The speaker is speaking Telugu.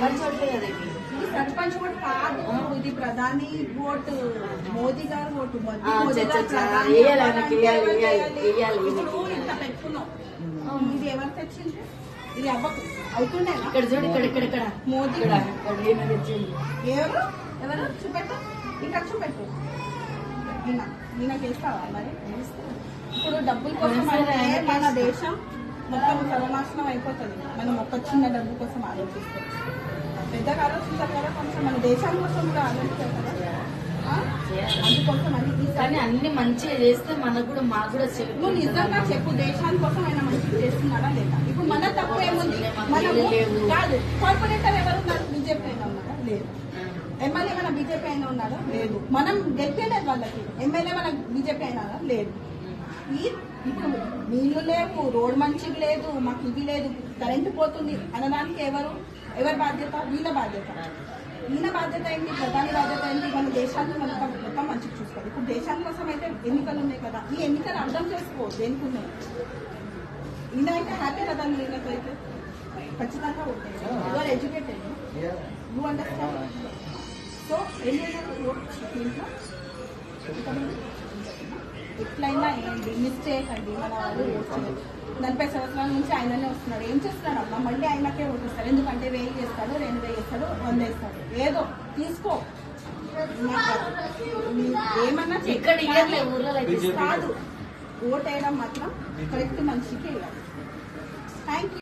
సర్పంచ్ ఓటే కదా ఇది. సర్పంచ్ ఓటు కాదు, ఇది ప్రధాని ఓటు, మోదీ గారు ఓటు. ఇప్పుడు ఇంత పెట్టుకున్నాం, ఇది ఎవరు తెచ్చింది? ఇది అవుతుండే ఇక్కడ చూడు, ఇక్కడ మోదీ తెచ్చింది. ఎవరు చూపెట్టు, ఇక్కడ చూపెట్టు. ఈయనకి వేస్తావా మరి? ఇప్పుడు డబ్బుల కోసం మన దేశం మొత్తం సర్వనాశనం అయిపోతుంది. మనం ఒక చిన్న డబ్బు కోసం ఆలోచిస్తాం. పెద్దగా ఆలోచించాలి కదా, కొంచెం మన దేశం కోసం కూడా ఆలోచించాలి కదా. అందుకోసం కానీ అన్ని మంచిగా చేస్తే మనకు కూడా మాకు కూడా నువ్వు నిజంగా చెప్పు, దేశాని కోసం ఆయన మంచిగా చేస్తున్నాడా లేదా? ఇప్పుడు మన తప్పు ఏముంది? కాదు, కార్పొరేటర్ ఎవరు ఉన్నారు? బీజేపీ అయినా ఉన్నారా? లేదు. ఎమ్మెల్యే మన బీజేపీ అయినా ఉన్నారా? లేదు. మనం గెలిపేలేదు వాళ్ళకి. ఎమ్మెల్యే మన బీజేపీ అయినా లేదు. ఇప్పుడు నీళ్లు లేవు, రోడ్ మంచిగా లేదు, మాకు ఇది లేదు, కరెంటు పోతుంది అనడానికి ఎవరి బాధ్యత? వీళ్ళ బాధ్యత. ఈయన బాధ్యత ఏంటి? ప్రధాని బాధ్యత ఏంటి? మన దేశాన్ని మొత్తం మంచిగా చూసుకోవాలి. ఇప్పుడు దేశాని కోసం అయితే ఎన్నికలు ఉన్నాయి కదా, ఈ ఎన్నికలు అర్థం చేసుకో దేనికి ఉన్నాయి. ఈయన అయితే హ్యాపీ కదా, ఈయనతో అయితే ఖచ్చితంగా ఉంటాయి. Your educated, you understand. So ఏం చేయాలి? ఇంట్లో ఎట్లయినా ఏంటి మిస్టేక్ అండి, మన వాళ్ళు 40 సంవత్సరాల నుంచి ఆయననే వస్తున్నాడు. ఏం చేస్తున్నాడు అమ్మా? మళ్ళీ ఆయనకే ఓటిస్తారు. ఎందుకంటే 1000 చేస్తాడు, 2000 చేస్తాడు, 100 వేస్తాడు. ఏదో తీసుకో, ఏమన్నా కాదు. ఓట్ వేయడం మాత్రం కరెక్ట్ మనిషికి వేయాలి. Thank you.